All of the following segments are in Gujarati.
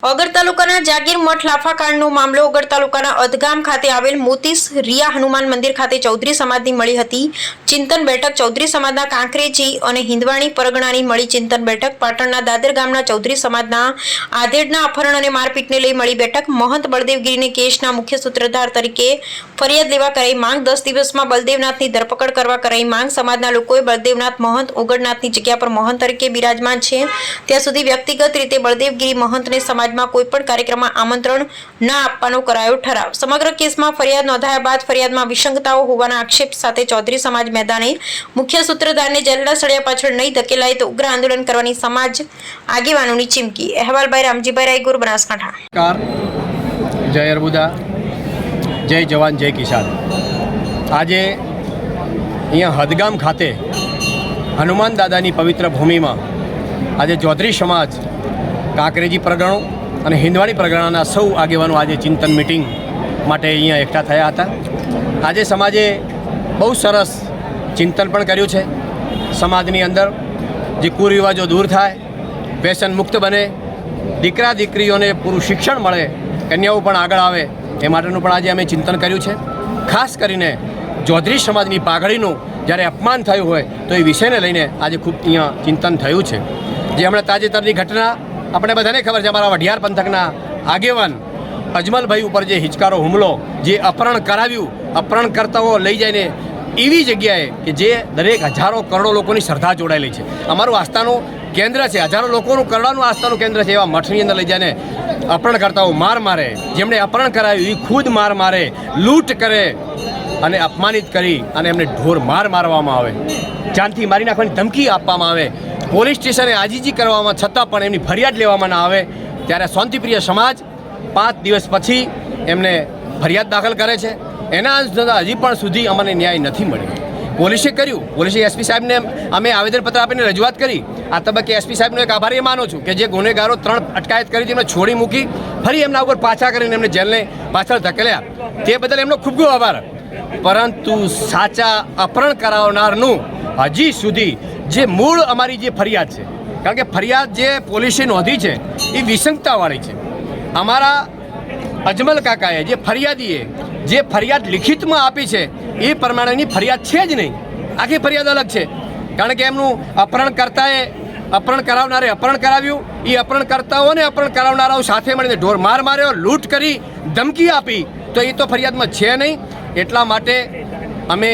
ઓગળ તાલુકાના જાગીર મઠ લાફાકાંડનો મામલો ઓગળ તાલુકાના અધગામ ખાતે આવેલ મોતીસ રિયા હનુમાન મંદિર ખાતે ચૌધરી સમાજની મળી હતી ચિંતન બેઠક। ચૌધરી સમાજના કાંકરેજી અને હિંદવાણી પરગણાની મળી ચિંતન બેઠક। પાટણના દાદર ગામના ચૌધરી સમાજના આધેડના અપહરણ અને મારપીટને લઈ મળી બેઠક। મહંત બળદેવગીરીને કેસના મુખ્ય સૂત્રધાર તરીકે ફરિયાદ લેવા કરાઈ માંગ। 10 દિવસમાં બળદેવનાથની ધરપકડ કરવા કરાઈ માંગ। સમાજના લોકોએ બળદેવનાથ મહંત ઓગળનાથની જગ્યા પર મહંત તરીકે બિરાજમાન છે ત્યાં સુધી વ્યક્તિગત રીતે બળદેવગીરી મહંતને સમાજ કોઈપણ કાર્યક્રમમાં આમંત્રણ ન આપવાનો કરાયો ઠરાવ। સમગ્ર કેસમાં ફરિયાદ નોંધાયા બાદ ફરિયાદમાં વિસંગતાઓ હોવાના આક્ષેપ સાથે ચૌધરી સમાજ મેદાને મુખ્ય સૂત્રધારને જેલના સળિયા પાછળ નહીં ધકેલાય તો ઉગ્ર આંદોલન કરવાની સમાજ આગેવાનોની ચીમકી। અહેવાલ બાય રામજીભાઈ રાયગુર, બનાસકાંઠા। જય અર્બુદા, જય જવાન, જય કિસાન। આજે અહીંયા હદગામ ખાતે હનુમાન દાદાની પવિત્ર ભૂમિમાં આજે ચૌધરી સમાજ, કાંકરેજી પરગણો અને હિંદવાણી પરગણાના સૌ આગેવાનો આજે ચિંતન મિટિંગ માટે અહીંયા એકઠા થયા હતા। આજે સમાજે બહુ સરસ ચિંતન પણ કર્યું છે। સમાજની અંદર જે કુરિવાજો દૂર થાય, વ્યસન મુક્ત બને, દીકરા દીકરીઓને પૂરું શિક્ષણ મળે, કન્યાઓ પણ આગળ આવે એ માટેનું પણ આજે અમે ચિંતન કર્યું છે। ખાસ કરીને ચૌધરી સમાજની પાઘડીનું જ્યારે અપમાન થયું હોય તો એ વિષયને લઈને આજે ખૂબ અહીંયા ચિંતન થયું છે। જે હમણાં તાજેતરની ઘટના આપણે બધાને ખબર છે, અમારા વઢિયાર પંથકના આગેવાન અજમલભાઈ ઉપર જે હિચકારો હુમલો, જે અપહરણ કરાવ્યું, અપહરણકર્તાઓ લઈ જઈને એવી જગ્યાએ કે જે દરેક હજારો કરોડો લોકોની શ્રદ્ધા જોડાયેલી છે, અમારું આસ્થાનું કેન્દ્ર છે, હજારો લોકોનું કરોડોનું આસ્થાનું કેન્દ્ર છે, એવા મઠની અંદર લઈ જઈને અપહરણકર્તાઓ માર મારે, જેમણે અપહરણ કરાવ્યું એ ખુદ માર મારે, લૂંટ કરે અને અપમાનિત કરી અને એમને ઢોર માર મારવામાં આવે, જાનથી મારી નાખવાની ધમકી આપવામાં આવે, પોલીસ સ્ટેશને આજીજી કરવામાં છતાં પણ એમની ફરિયાદ લેવામાં ના આવે, ત્યારે શાંતિપ્રિય સમાજ 5 દિવસ પછી એમને ફરિયાદ દાખલ કરે છે। એના અનુસંધાને હજી પણ સુધી અમને ન્યાય નથી મળ્યો। પોલીસે કર્યું, પોલીસે એસપી સાહેબને અમે આવેદનપત્ર આપીને રજૂઆત કરી। આ તબક્કે એસપી સાહેબનો એક આભારી માનું છું કે જે ગુનેગારો 3 અટકાયત કરી એમને છોડી મૂકી, ફરી એમના ઉપર પાછા કરીને એમને જેલને પાછળ ધકેલ્યા, તે બદલ એમનો ખૂબ ખૂબ આભાર। પરંતુ સાચા અપહરણ કરાવનારનું હજી સુધી જે મૂળ અમારી જે ફરિયાદ છે, કારણ કે ફરિયાદ જે પોલીસે નોંધી છે એ વિસંગતાવાળી છે। અમારા અજમલ કાકાએ જે ફરિયાદીએ જે ફરિયાદ લિખિતમાં આપી છે એ પ્રમાણેની ફરિયાદ છે જ નહીં, આખી ફરિયાદ અલગ છે। કારણ કે એમનું અપહરણકર્તાએ અપહરણ કરાવનારે અપહરણ કરાવ્યું, એ અપહરણકર્તાઓને અપહરણ કરાવનારાઓ સાથે મળીને ઢોર માર માર્યો, લૂંટ કરી, ધમકી આપી, તો એ તો ફરિયાદમાં છે નહીં। એટલા માટે અમે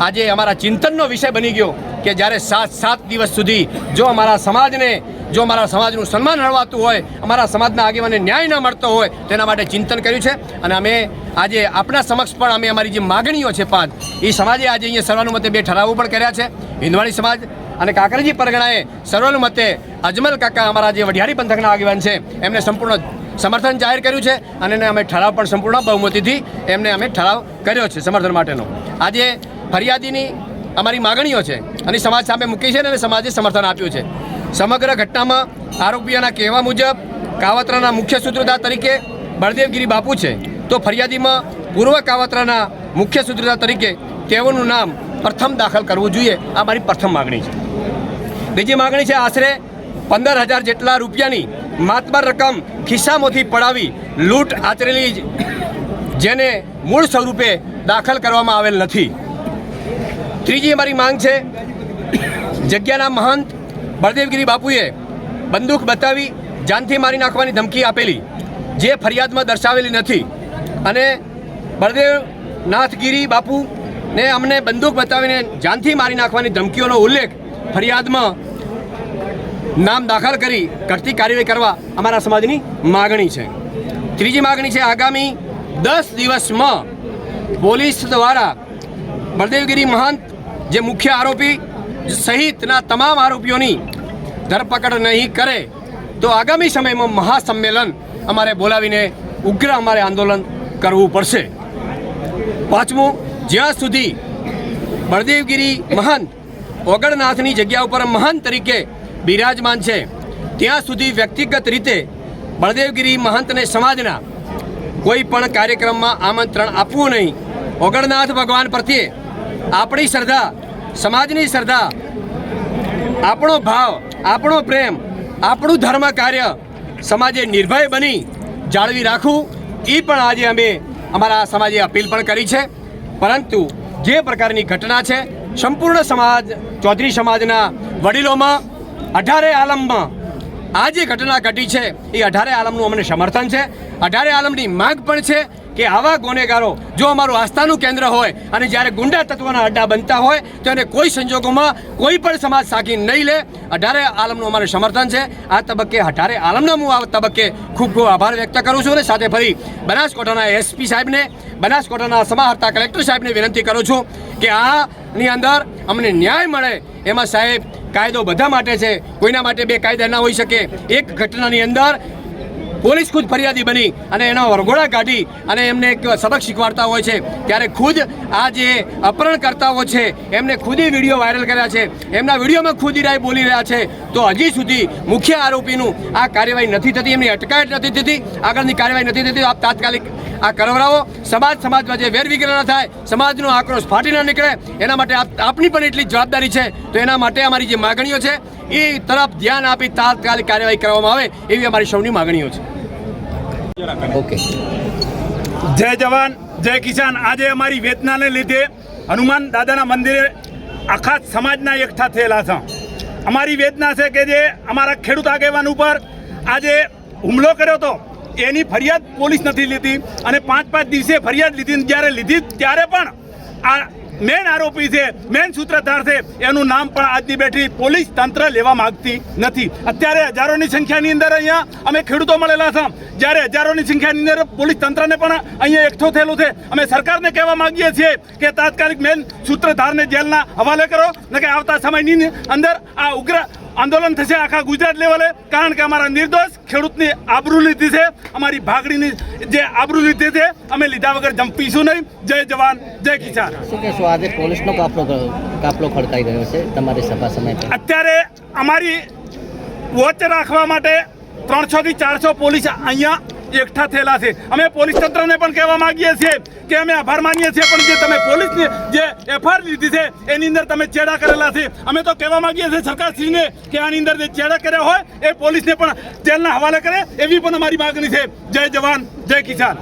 આજે અમારા ચિંતનનો વિષય બની ગયો કે જ્યારે 7 દિવસ સુધી જો અમારા સમાજને, જો અમારા સમાજનું સન્માન હળવાતું હોય, અમારા સમાજના આગેવાનને ન્યાય ન મળતો હોય, તેના માટે ચિંતન કર્યું છે। અને અમે આજે આપણા સમક્ષ પણ અમે અમારી જે માગણીઓ છે 5, એ સમાજે આજે અહીંયા સર્વાનુમતે 2 ઠરાવો પણ કર્યા છે। હિંદવાણી સમાજ અને કાંકરેજી પરગણાએ સર્વાનુમતે અજમલ કાકા, અમારા જે વઢિયારી પંથકના આગેવાન છે, એમને સંપૂર્ણ સમર્થન જાહેર કર્યું છે અને એને અમે ઠરાવ પણ સંપૂર્ણ બહુમતીથી એમને અમે ઠરાવ કર્યો છે સમર્થન માટેનો। આજે ફરિયાદીની અમારી માગણીઓ છે અને સમાજ સામે મૂકી છે અને સમાજે સમર્થન આપ્યું છે। સમગ્ર ઘટનામાં આરોપીઓના કહેવા મુજબ કાવતરાના મુખ્ય સૂત્રધાર તરીકે બળદેવગીરી બાપુ છે, તો ફરિયાદીમાં પૂર્વ કાવતરાના મુખ્ય સૂત્રધાર તરીકે તેઓનું નામ પ્રથમ દાખલ કરવું જોઈએ, આ મારી પ્રથમ માગણી છે। બીજી માગણી છે આશરે 15,000 જેટલા રૂપિયાની માતબર રકમ ખિસ્સામાંથી પડાવી લૂંટ આચરેલી, જેને મૂળ સ્વરૂપે દાખલ કરવામાં આવેલ નથી। ત્રીજી અમારી માંગ છે જગ્યાના મહંત બળદેવગીરી બાપુએ બંદૂક બતાવી જાનથી મારી નાખવાની ધમકી આપેલી, જે ફરિયાદમાં દર્શાવેલી નથી, અને બળદેવનાથગીરી બાપુને અમને બંદૂક બતાવીને જાનથી મારી નાખવાની ધમકીઓનો ઉલ્લેખ ફરિયાદમાં નામ દાખલ કરી ઘટતી કાર્યવાહી કરવા અમારા સમાજની માગણી છે। ત્રીજી માગણી છે આગામી 10 દિવસમાં પોલીસ દ્વારા બળદેવગીરી મહંત જે મુખ્ય આરોપી સહિતના તમામ આરોપીઓની ધરપકડ નહીં કરે તો આગામી સમયમાં મહાસંમેલન અમારે બોલાવીને ઉગ્ર અમારે આંદોલન કરવું પડશે। 5મું, જ્યાં સુધી બળદેવગીરી મહંત ઓગળનાથની જગ્યા ઉપર મહંત તરીકે બિરાજમાન છે ત્યાં સુધી વ્યક્તિગત રીતે બળદેવગીરી મહંતને સમાજના કોઈ પણ કાર્યક્રમમાં આમંત્રણ આપવું નહીં। ઓગળનાથ ભગવાન પ્રત્યે આપણી શ્રદ્ધા, સમાજની શ્રદ્ધા, આપણો ભાવ, આપણો પ્રેમ, આપણું ધર્મ કાર્ય સમાજે નિર્ભય બની જાળવી રાખવું એ પણ આજે અમે અમારા સમાજે અપીલ પણ કરી છે. પરંતુ જે પ્રકારની ઘટના છે, સંપૂર્ણ સમાજ ચૌધરી સમાજના વડીલોમાં 18 આલમમાં આ જે ઘટના ઘટી છે એ 18 આલમનું અમને સમર્થન છે. 18 આલમની માંગ પણ છે કે આવા ગુનેગારો જો અમારું આસ્થાનું કેન્દ્ર હોય અને જ્યારે ગુંડા તત્વોના અડ્ડા બનતા હોય તો એને કોઈ સંજોગોમાં કોઈ પણ સમાજ સાકી નહીં લે. 18 આલમનું અમારે સમર્થન છે. આ તબક્કે 18 આલમના હું આ તબક્કે ખૂબ ખૂબ આભાર વ્યક્ત કરું છું અને સાથે ફરી બનાસકાંઠાના એસપી સાહેબને, બનાસકાંઠાના સમાહર્તા કલેક્ટર સાહેબને વિનંતી કરું છું કે આની અંદર અમને ન્યાય મળે. એમાં સાહેબ કાયદો બધા માટે છે, કોઈના માટે બે કાયદા ના હોઈ શકે. એક ઘટનાની અંદર પોલીસ ખુદ ફરિયાદી બની અને એના વરઘોડા કાઢી અને એમને એક સબક શીખવાડતા હોય છે, ત્યારે ખુદ આ જે અપહરણકર્તાઓ છે એમને ખુદ વિડીયો વાયરલ કર્યા છે, એમના વિડીયોમાં ખુદ ઈરાય બોલી રહ્યા છે. તો હજી સુધી મુખ્ય આરોપીનું આ કાર્યવાહી નથી થતી, એમની અટકાયત નથી થતી, આગળની કાર્યવાહી નથી થતી. આપ તાત્કાલિક આ કરવરાવો. સમાજમાં જે વેરવિખેર ન થાય, સમાજનો આક્રોશ ફાટી ન નીકળે, એના માટે આપની પણ એટલી જવાબદારી છે. તો એના માટે અમારી જે માગણીઓ છે એ તરફ ધ્યાન આપી તાત્કાલિક કાર્યવાહી કરવામાં આવે એવી અમારી સૌની માગણીઓ છે. ઓકે. જય જવાન જય કિસાન. આજે અમારી વેદનાને લીધે હનુમાન દાદાના મંદિરે આખા સમાજના એકઠા થયેલા છે. અમારી વેદના છે કે જે અમારા ખેડૂત આગેવાન ઉપર આજે હુમલો કર્યો હતો એની ફરિયાદ પોલીસ નથી લીધી અને 5-5 દિવસે ફરિયાદ લીધી. જ્યારે લીધી ત્યારે પણ આ મેન આરોપી છે, મેન સૂત્રધાર છે, એનું નામ પણ આજની બેઠી પોલીસ તંત્ર લેવા માંગતી નથી. અત્યારે હજારોની સંખ્યાની અંદર અહીંયા અમે ખેડૂતો મળેલા છે. જ્યારે હજારોની સંખ્યાની અંદર પોલીસ તંત્રને પણ અહીંયા એકઠો થયેલું છે. અમે સરકારને કહેવા માંગીએ છીએ કે તાત્કાલિક મેન સૂત્રધારને જેલના હવાલે કરો, ને કે આવતા સમયની અંદર આ ઉગ્ર આંદોલન થશે આખા ગુજરાત લેવલે. કારણ કે અમારા નિર્દોષ ખેડૂતની આબરૂ લીધી છે, અમારી ભાગડીની જે આબરૂ લીધી છે, અમે લીધા વગર જંપીશું નહીં. જય જવાન જય કિસાન. શું કહેશો, આજે પોલીસનો કાફલો ખડકાઈ ગયો છે તમારી સભા સમય? અત્યારે અમારી વોચ રાખવા માટે 300 થી 400 પોલીસ અહીંયા એકઠા થયેલા છે. અમે પોલીસ તંત્રને પણ કહેવા માંગીએ છીએ કે અમે આભાર માનીએ છીએ, પણ જે તમે પોલીસની જે એફઆઈઆર લીધી છે એની અંદર તમે ચેડા કરેલા છે. અમે તો કહેવા માંગીએ છીએ સરકારશ્રીને કે આની અંદર જે ચેડા કર્યા હોય એ પોલીસને પણ જેલના હવાલે કરે, એવી પણ અમારી માગણી છે. જય જવાન જય કિસાન.